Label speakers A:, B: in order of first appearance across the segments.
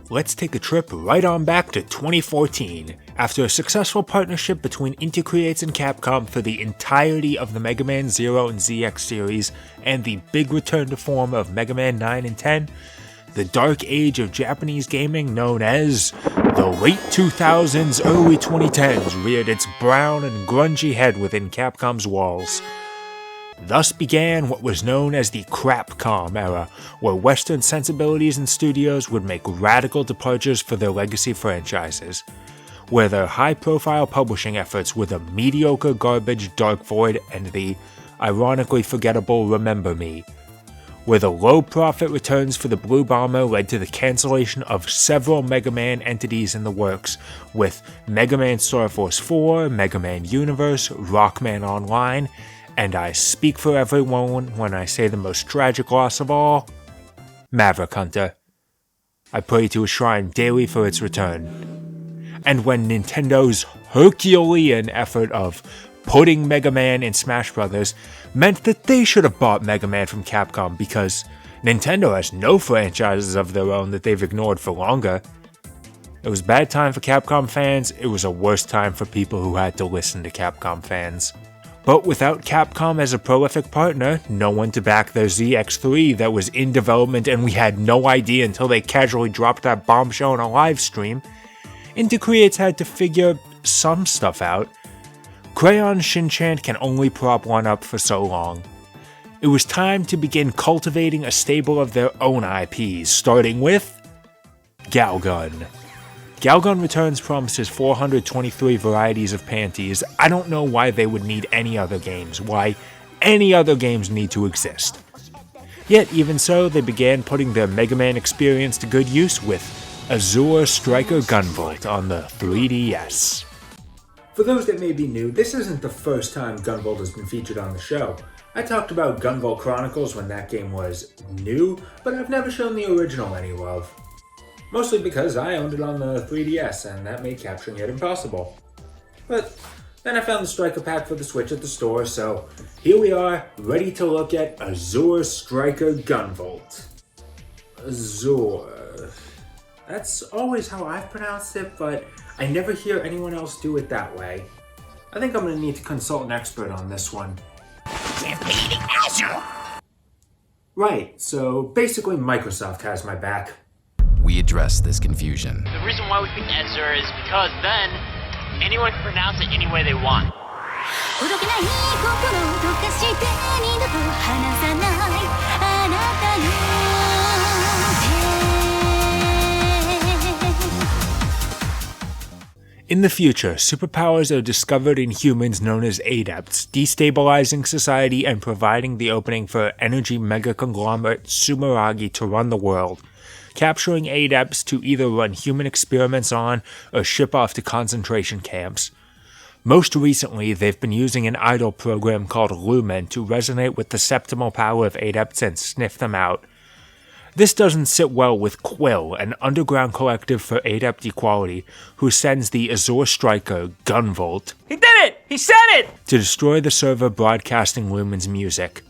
A: let's take a trip right on back to 2014. After a successful partnership between Inti Creates and Capcom for the entirety of the Mega Man 0 and ZX series, and the big return to form of Mega Man 9 and 10, the dark age of Japanese gaming known as the late 2000s, early 2010s reared its brown and grungy head within Capcom's walls. Thus began what was known as the Crapcom era, where Western sensibilities and studios would make radical departures for their legacy franchises, where their high-profile publishing efforts were the mediocre garbage Dark Void and the ironically forgettable Remember Me, where the low-profit returns for the Blue Bomber led to the cancellation of several Mega Man entities in the works, with Mega Man Star Force 4, Mega Man Universe, Rockman Online, and I speak for everyone when I say the most tragic loss of all, Maverick Hunter. I pray to a shrine daily for its return. And when Nintendo's Herculean effort of putting Mega Man in Smash Bros. Meant that they should have bought Mega Man from Capcom because Nintendo has no franchises of their own that they've ignored for longer. It was a bad time for Capcom fans, it was a worse time for people who had to listen to Capcom fans. But without Capcom as a prolific partner, no one to back their ZX3 that was in development and we had no idea until they casually dropped that bombshell in a live stream, Inti Creates had to figure some stuff out. Crayon Shin-chan can only prop one up for so long. It was time to begin cultivating a stable of their own IPs, starting with Galgun. Galgun Returns promises 423 varieties of panties. I don't know why they would need any other games, why any other games need to exist. Yet even so, they began putting their Mega Man experience to good use with Azure Striker Gunvolt on the 3DS. For those that may be new, this isn't the first time Gunvolt has been featured on the show. I talked about Gunvolt Chronicles when that game was new, but I've never shown the original any love. Mostly because I owned it on the 3DS, and that made capturing it impossible. But then I found the Striker pack for the Switch at the store, so here we are, ready to look at Azure Striker Gunvolt. Azure. That's always how I've pronounced it, but I never hear anyone else do it that way. I think I'm gonna need to consult an expert on this one.
B: Defeating Azure!
A: Right, so basically Microsoft has my back.
C: We address this confusion.
D: The reason why we picked Azure is because then anyone can pronounce it any way they want.
A: In the future, superpowers are discovered in humans known as adepts, destabilizing society and providing the opening for energy mega conglomerate Sumeragi to run the world, capturing adepts to either run human experiments on or ship off to concentration camps. Most recently, they've been using an idol program called Lumen to resonate with the septimal power of adepts and sniff them out. This doesn't sit well with Quill, an underground collective for adept equality, who sends the Azure Striker, Gunvolt,
D: He did it! He said it!
A: to destroy the server broadcasting Lumen's music.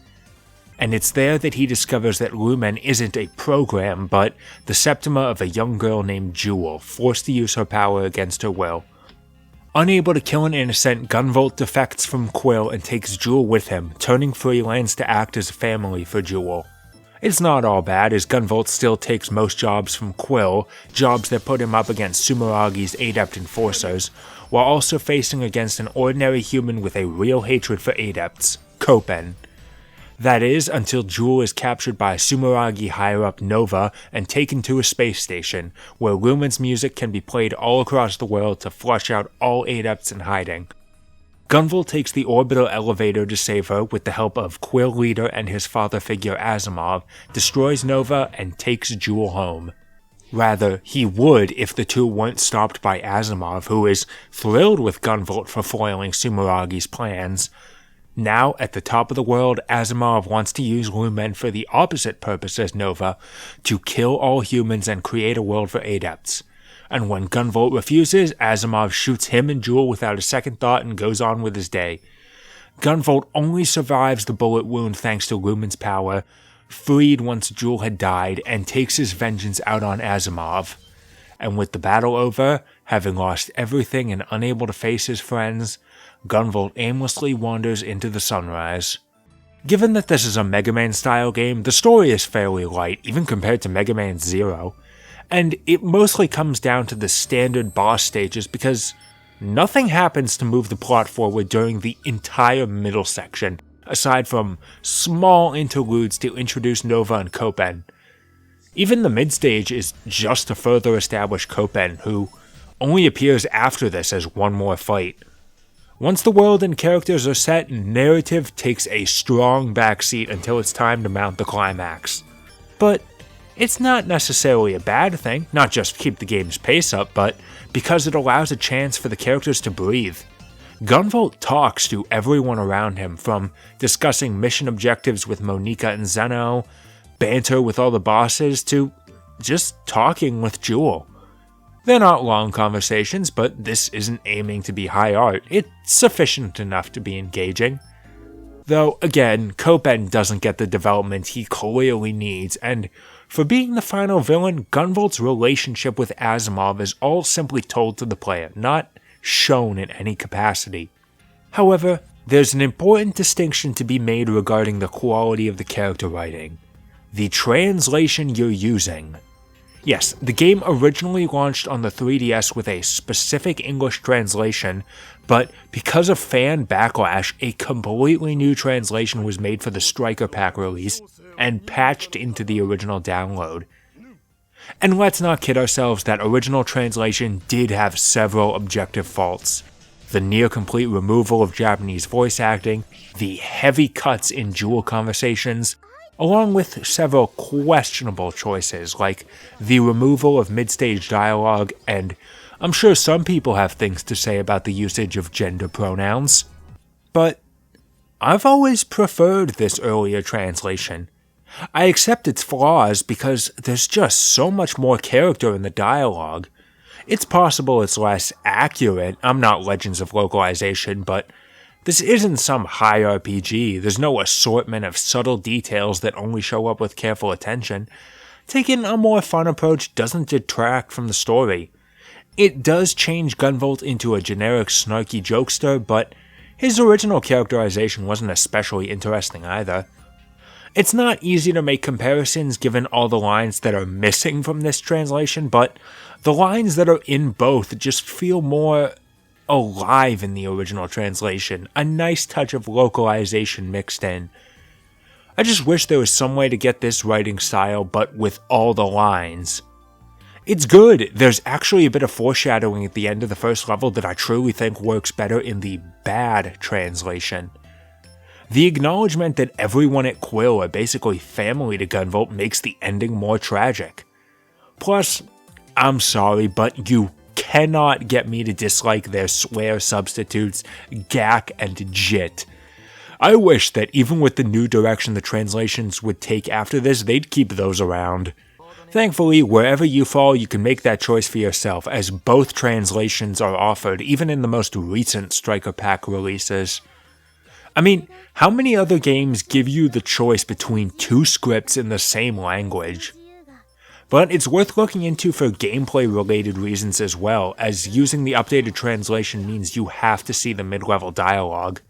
A: And it's there that he discovers that Lumen isn't a program, but the Septima of a young girl named Jewel, forced to use her power against her will. Unable to kill an innocent, Gunvolt defects from Quill and takes Jewel with him, turning freelance to act as a family for Jewel. It's not all bad, as Gunvolt still takes most jobs from Quill, jobs that put him up against Sumeragi's adept enforcers, while also facing against an ordinary human with a real hatred for adepts, Kopen. That is, until Jewel is captured by Sumeragi higher-up Nova and taken to a space station, where Lumen's music can be played all across the world to flush out all adepts in hiding. Gunvolt takes the orbital elevator to save her with the help of Quill leader and his father figure Asimov, destroys Nova, and takes Jewel home. Rather, he would if the two weren't stopped by Asimov, who is thrilled with Gunvolt for foiling Sumeragi's plans. Now, at the top of the world, Asimov wants to use Lumen for the opposite purpose as Nova, to kill all humans and create a world for adepts. And when Gunvolt refuses, Asimov shoots him and Jewel without a second thought and goes on with his day. Gunvolt only survives the bullet wound thanks to Lumen's power, freed once Jewel had died, and takes his vengeance out on Asimov. and with the battle over, having lost everything and unable to face his friends, Gunvolt aimlessly wanders into the sunrise. Given that this is a Mega Man style game, the story is fairly light, even compared to Mega Man Zero, and it mostly comes down to the standard boss stages because nothing happens to move the plot forward during the entire middle section, aside from small interludes to introduce Nova and Kopen. Even the mid-stage is just to further establish Kopen, who only appears after this as one more fight. Once the world and characters are set, narrative takes a strong backseat until it's time to mount the climax. But it's not necessarily a bad thing, not just keep the game's pace up, but because it allows a chance for the characters to breathe. Gunvolt talks to everyone around him, from discussing mission objectives with Monica and Zeno, banter with all the bosses, to just talking with Jewel. They're not long conversations, but this isn't aiming to be high art. It's sufficient enough to be engaging. Though, again, Kopen doesn't get the development he clearly needs, and for being the final villain, Gunvolt's relationship with Asimov is all simply told to the player, not shown in any capacity. However, there's an important distinction to be made regarding the quality of the character writing. The translation you're using. Yes, the game originally launched on the 3DS with a specific English translation, but because of fan backlash, a completely new translation was made for the Striker Pack release and patched into the original download. And let's not kid ourselves, that original translation did have several objective faults. The near-complete removal of Japanese voice acting, the heavy cuts in Jewel conversations, along with several questionable choices like the removal of mid-stage dialogue, and I'm sure some people have things to say about the usage of gender pronouns. But I've always preferred this earlier translation. I accept its flaws because there's just so much more character in the dialogue. It's possible it's less accurate, I'm not Legends of Localization, but this isn't some high RPG, there's no assortment of subtle details that only show up with careful attention. Taking a more fun approach doesn't detract from the story. It does change Gunvolt into a generic snarky jokester, but his original characterization wasn't especially interesting either. It's not easy to make comparisons given all the lines that are missing from this translation, but the lines that are in both just feel more alive in the original translation, a nice touch of localization mixed in. I just wish there was some way to get this writing style, but with all the lines. It's good, there's actually a bit of foreshadowing at the end of the first level that I truly think works better in the bad translation. The acknowledgement that everyone at Quill are basically family to Gunvolt makes the ending more tragic. Plus, I'm sorry, but you cannot get me to dislike their swear substitutes, Gak and Jit. I wish that even with the new direction the translations would take after this, they'd keep those around. Thankfully, wherever you fall, you can make that choice for yourself, as both translations are offered, even in the most recent Striker Pack releases. I mean, how many other games give you the choice between two scripts in the same language? But it's worth looking into for gameplay-related reasons as well, as using the updated translation means you have to see the mid-level dialogue.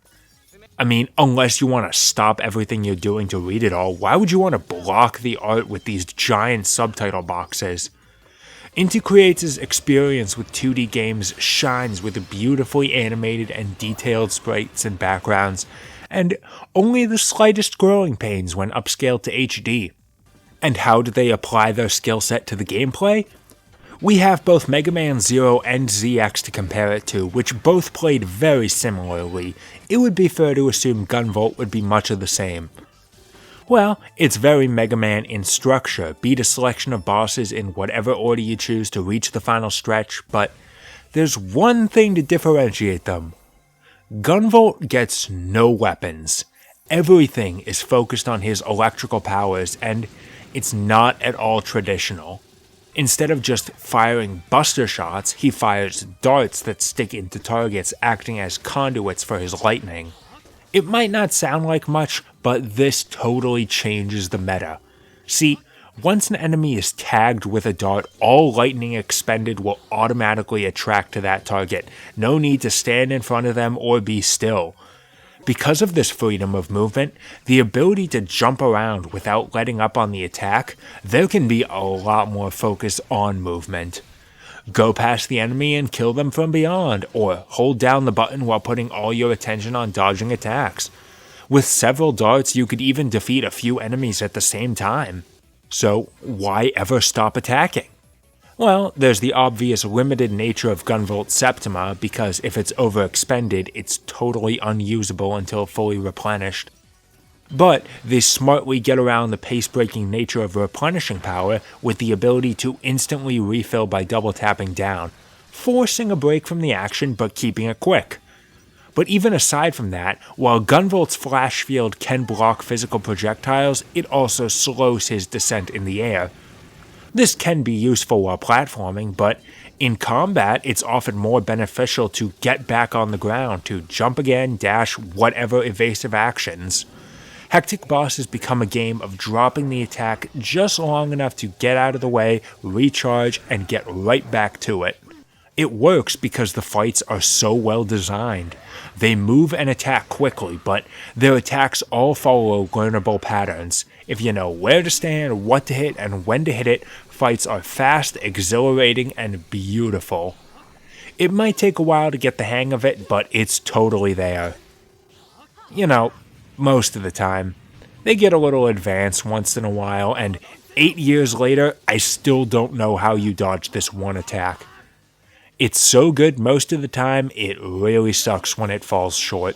A: I mean, unless you want to stop everything you're doing to read it all, why would you want to block the art with these giant subtitle boxes? Inti Creates' experience with 2D games shines with beautifully animated and detailed sprites and backgrounds, and only the slightest growing pains when upscaled to HD. And how do they apply their skill set to the gameplay? We have both Mega Man Zero and ZX to compare it to, which both played very similarly. It would be fair to assume Gunvolt would be much of the same. Well, it's very Mega Man in structure, beat a selection of bosses in whatever order you choose to reach the final stretch, but there's one thing to differentiate them. Gunvolt gets no weapons. Everything is focused on his electrical powers, and it's not at all traditional. Instead of just firing buster shots, he fires darts that stick into targets, acting as conduits for his lightning. It might not sound like much, but this totally changes the meta. See, Once an enemy is tagged with a dart, all lightning expended will automatically attract to that target. No need to stand in front of them or be still. Because of this freedom of movement, the ability to jump around without letting up on the attack, there can be a lot more focus on movement. Go past the enemy and kill them from beyond, or hold down the button while putting all your attention on dodging attacks. With several darts, you could even defeat a few enemies at the same time. So, why ever stop attacking? Well, there's the obvious limited nature of Gunvolt Septima, because if it's overexpended, it's totally unusable until fully replenished. But they smartly get around the pace-breaking nature of replenishing power with the ability to instantly refill by double tapping down, forcing a break from the action but keeping it quick. But even aside from that, while Gunvolt's flash field can block physical projectiles, it also slows his descent in the air. This can be useful while platforming, but in combat it's often more beneficial to get back on the ground, to jump again, dash, whatever evasive actions. Hectic bosses become a game of dropping the attack just long enough to get out of the way, recharge, and get right back to it. It works because the fights are so well designed. They move and attack quickly, but their attacks all follow learnable patterns. If you know where to stand, what to hit, and when to hit it, fights are fast, exhilarating, and beautiful. It might take a while to get the hang of it, but it's totally there. You know, most of the time. They get a little advanced once in a while, and 8 years later, I still don't know how you dodged this one attack. It's so good most of the time, it really sucks when it falls short.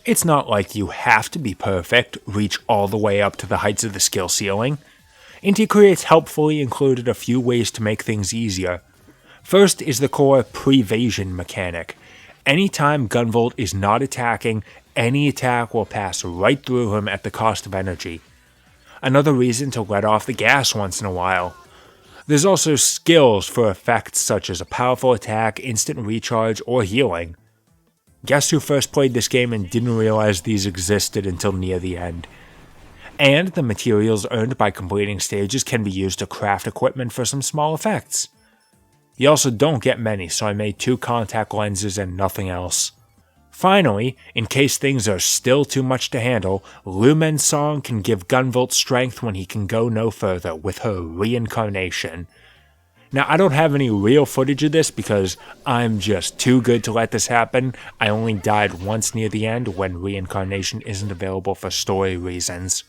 A: It's not like you have to be perfect, reach all the way up to the heights of the skill ceiling. Inti Creates helpfully included a few ways to make things easier. First is the core prevasion mechanic. Anytime Gunvolt is not attacking, any attack will pass right through him at the cost of energy. Another reason to let off the gas once in a while. There's also skills for effects such as a powerful attack, instant recharge, or healing. Guess who first played this game and didn't realize these existed until near the end? And the materials earned by completing stages can be used to craft equipment for some small effects. You also don't get many, so I made 2 contact lenses and nothing else. Finally, in case things are still too much to handle, Lumen's song can give Gunvolt strength when he can go no further with her reincarnation. Now, I don't have any real footage of this because I'm just too good to let this happen. I only died once near the end when reincarnation isn't available for story reasons.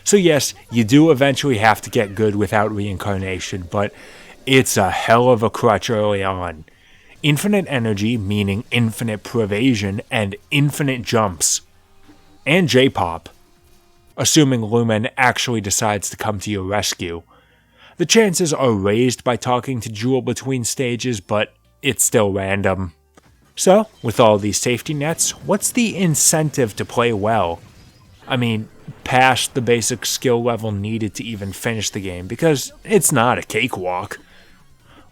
A: So yes, you do eventually have to get good without reincarnation, but it's a hell of a crutch early on. Infinite energy, meaning infinite prevasion, and infinite jumps. And J-pop. Assuming Lumen actually decides to come to your rescue. The chances are raised by talking to Jewel between stages, but it's still random. So, with all these safety nets, what's the incentive to play well? I mean, past the basic skill level needed to even finish the game, because it's not a cakewalk.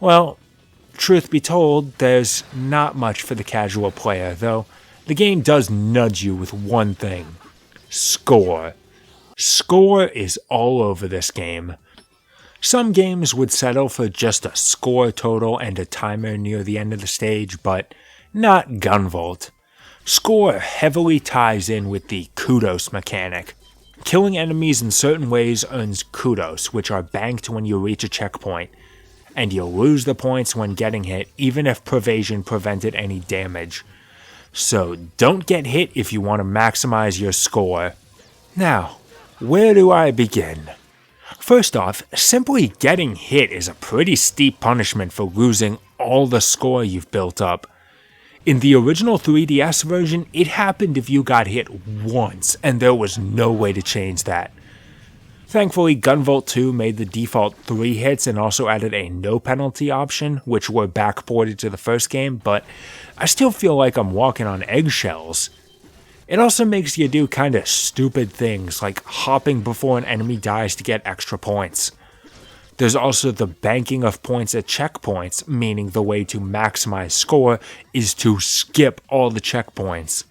A: Well, truth be told, there's not much for the casual player, though the game does nudge you with one thing. Score. Score is all over this game. Some games would settle for just a score total and a timer near the end of the stage, but not Gunvolt. Score heavily ties in with the kudos mechanic. Killing enemies in certain ways earns kudos, which are banked when you reach a checkpoint, and you'll lose the points when getting hit, even if prevasion prevented any damage. So don't get hit if you want to maximize your score. Now, where do I begin? First off, simply getting hit is a pretty steep punishment for losing all the score you've built up. In the original 3DS version, it happened if you got hit once, and there was no way to change that. Thankfully, Gunvolt 2 made the default 3 hits and also added a no penalty option, which were backported to the first game, but I still feel like I'm walking on eggshells. It also makes you do kinda stupid things, like hopping before an enemy dies to get extra points. There's also the banking of points at checkpoints, meaning the way to maximize score is to skip all the checkpoints.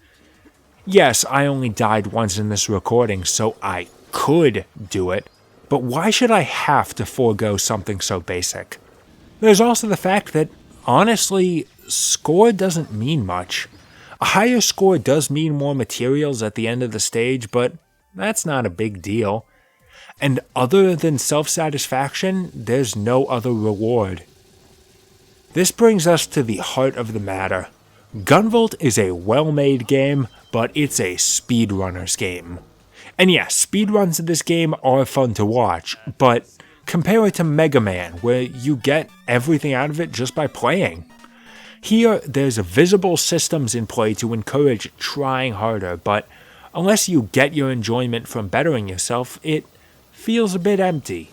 A: Yes, I only died once in this recording, so I could do it, But why should I have to forego something so basic? There's also the fact that, honestly, score doesn't mean much. A higher score does mean more materials at the end of the stage, but that's not a big deal. And other than self-satisfaction, there's no other reward. This brings us to the heart of the matter. Gunvolt is a well-made game, but it's a speedrunner's game. And yes, speedruns of this game are fun to watch, but compare it to Mega Man, where you get everything out of it just by playing. Here, there's visible systems in play to encourage trying harder, but unless you get your enjoyment from bettering yourself, it feels a bit empty.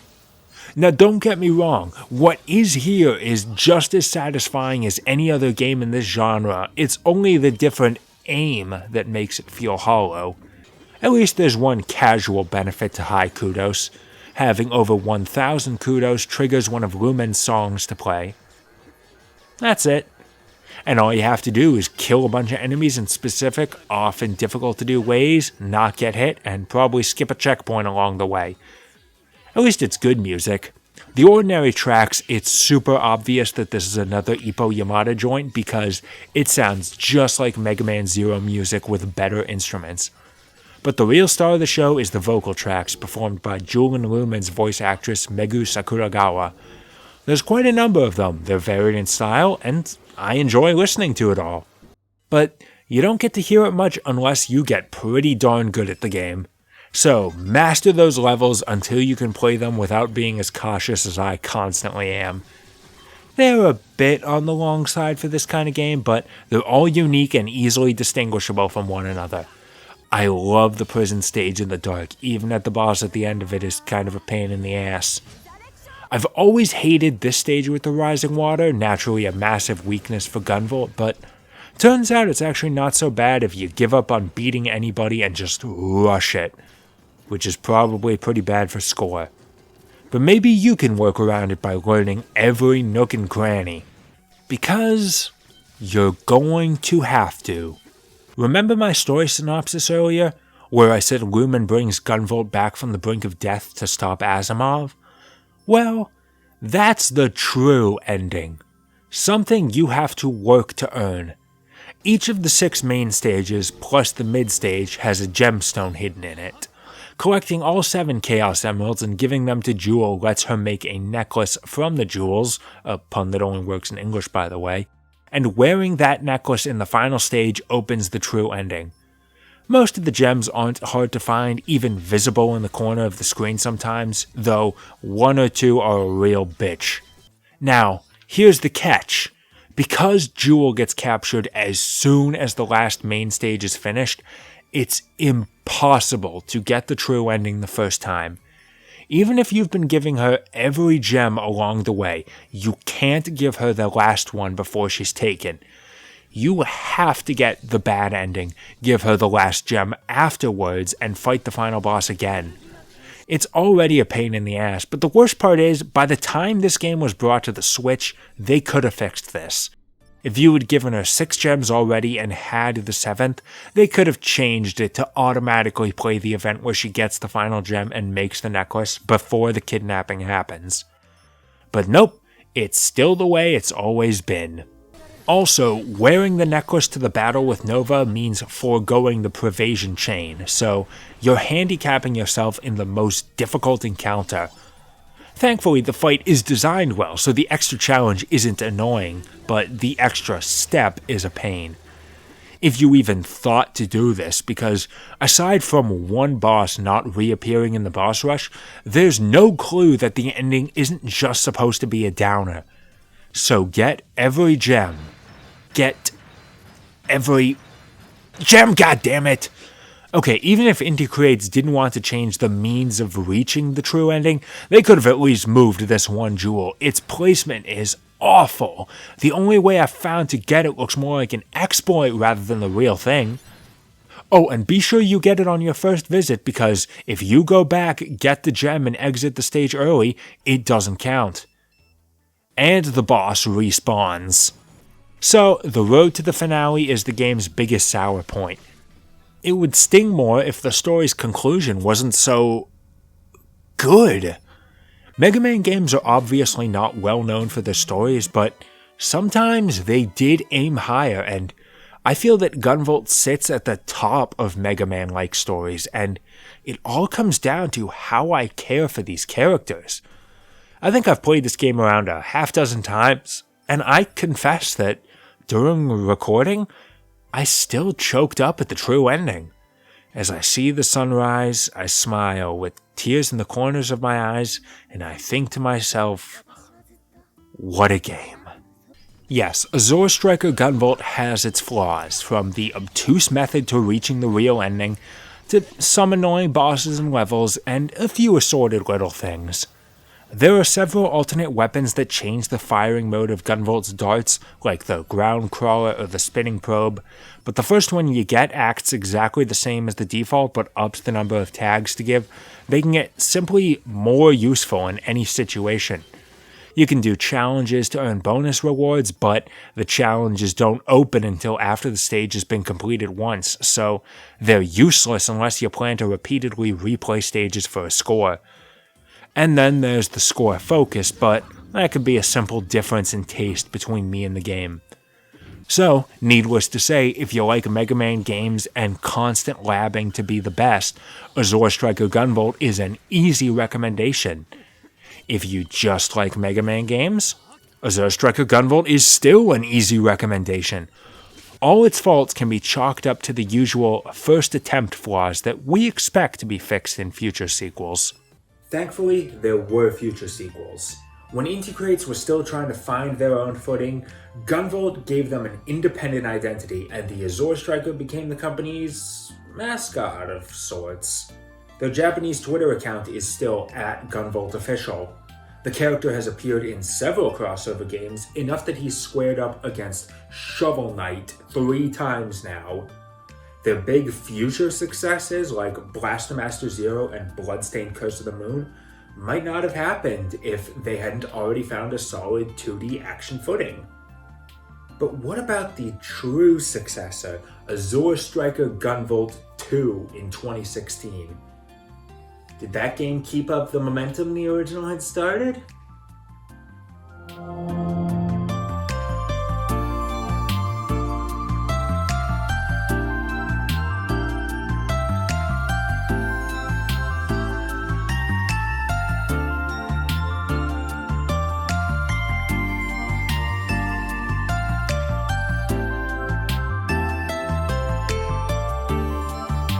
A: Now don't get me wrong, what is here is just as satisfying as any other game in this genre, it's only the different aim that makes it feel hollow. At least there's one casual benefit to high kudos. Having over 1,000 kudos triggers one of Lumen's songs to play. That's it. And all you have to do is kill a bunch of enemies in specific, often difficult to do ways, not get hit, and probably skip a checkpoint along the way. At least it's good music. The ordinary tracks, it's super obvious that this is another Ippo Yamada joint because it sounds just like Mega Man Zero music with better instruments. But the real star of the show is the vocal tracks performed by Jewel and Lumen's voice actress Megu Sakuragawa. There's quite a number of them, they're varied in style, and I enjoy listening to it all. But you don't get to hear it much unless you get pretty darn good at the game. So, master those levels until you can play them without being as cautious as I constantly am. They're a bit on the long side for this kind of game, but they're all unique and easily distinguishable from one another. I love the prison stage in the dark, even at the boss at the end of it is kind of a pain in the ass. I've always hated this stage with the rising water, naturally a massive weakness for Gunvolt, but turns out it's actually not so bad if you give up on beating anybody and just rush it, which is probably pretty bad for score. But maybe you can work around it by learning every nook and cranny. Because you're going to have to. Remember my story synopsis earlier, where I said Lumen brings Gunvolt back from the brink of death to stop Asimov? Well, that's the true ending. Something you have to work to earn. Each of the 6 main stages, plus the mid-stage, has a gemstone hidden in it. Collecting all 7 Chaos Emeralds and giving them to Jewel lets her make a necklace from the jewels, a pun that only works in English by the way, and wearing that necklace in the final stage opens the true ending. Most of the gems aren't hard to find, even visible in the corner of the screen sometimes, though 1 or 2 are a real bitch. Now, here's the catch. Because Jewel gets captured as soon as the last main stage is finished, it's impossible to get the true ending the first time. Even if you've been giving her every gem along the way, you can't give her the last one before she's taken. You have to get the bad ending, give her the last gem afterwards, and fight the final boss again. It's already a pain in the ass, but the worst part is, by the time this game was brought to the Switch, they could have fixed this. If you had given her 6 gems already and had the 7th, they could have changed it to automatically play the event where she gets the final gem and makes the necklace before the kidnapping happens. But nope, it's still the way it's always been. Also, wearing the necklace to the battle with Nova means foregoing the Pervasion chain, so you're handicapping yourself in the most difficult encounter. Thankfully, the fight is designed well, so the extra challenge isn't annoying, but the extra step is a pain. If you even thought to do this, because aside from one boss not reappearing in the boss rush, there's no clue that the ending isn't just supposed to be a downer. So get every gem. Get every gem, goddammit! Okay, even if Inti Creates didn't want to change the means of reaching the true ending, they could have at least moved this one jewel. Its placement is awful. The only way I've found to get it looks more like an exploit rather than the real thing. Oh, and be sure you get it on your first visit, because if you go back, get the gem, and exit the stage early, it doesn't count. And the boss respawns. So, the road to the finale is the game's biggest sour point. It would sting more if the story's conclusion wasn't so good. Mega Man games are obviously not well known for their stories, but sometimes they did aim higher, and I feel that Gunvolt sits at the top of Mega Man-like stories, and it all comes down to how I care for these characters. I think I've played this game around a half dozen times, and I confess that during recording, I still choked up at the true ending. As I see the sunrise, I smile with tears in the corners of my eyes, and I think to myself, what a game. Yes, Azure Striker Gunvolt has its flaws, from the obtuse method to reaching the real ending, to some annoying bosses and levels, and a few assorted little things. There are several alternate weapons that change the firing mode of Gunvolt's darts, like the ground crawler or the spinning probe, but the first one you get acts exactly the same as the default but ups the number of tags to give, making it simply more useful in any situation. You can do challenges to earn bonus rewards, but the challenges don't open until after the stage has been completed once, so they're useless unless you plan to repeatedly replay stages for a score. And then there's the score focus, but that could be a simple difference in taste between me and the game. So, needless to say, if you like Mega Man games and constant labbing to be the best, Azure Striker Gunvolt is an easy recommendation. If you just like Mega Man games, Azure Striker Gunvolt is still an easy recommendation. All its faults can be chalked up to the usual first attempt flaws that we expect to be fixed in future sequels. Thankfully, there were future sequels. When Inti Creates was still trying to find their own footing, Gunvolt gave them an independent identity, and the Azure Striker became the company's mascot of sorts. Their Japanese Twitter account is still @GunvoltOfficial. The character has appeared in several crossover games, enough that he's squared up against Shovel Knight 3 times now. Their big future successes like Blaster Master Zero and Bloodstained Curse of the Moon might not have happened if they hadn't already found a solid 2D action footing. But what about the true successor, Azure Striker Gunvolt 2 in 2016? Did that game keep up the momentum the original had started?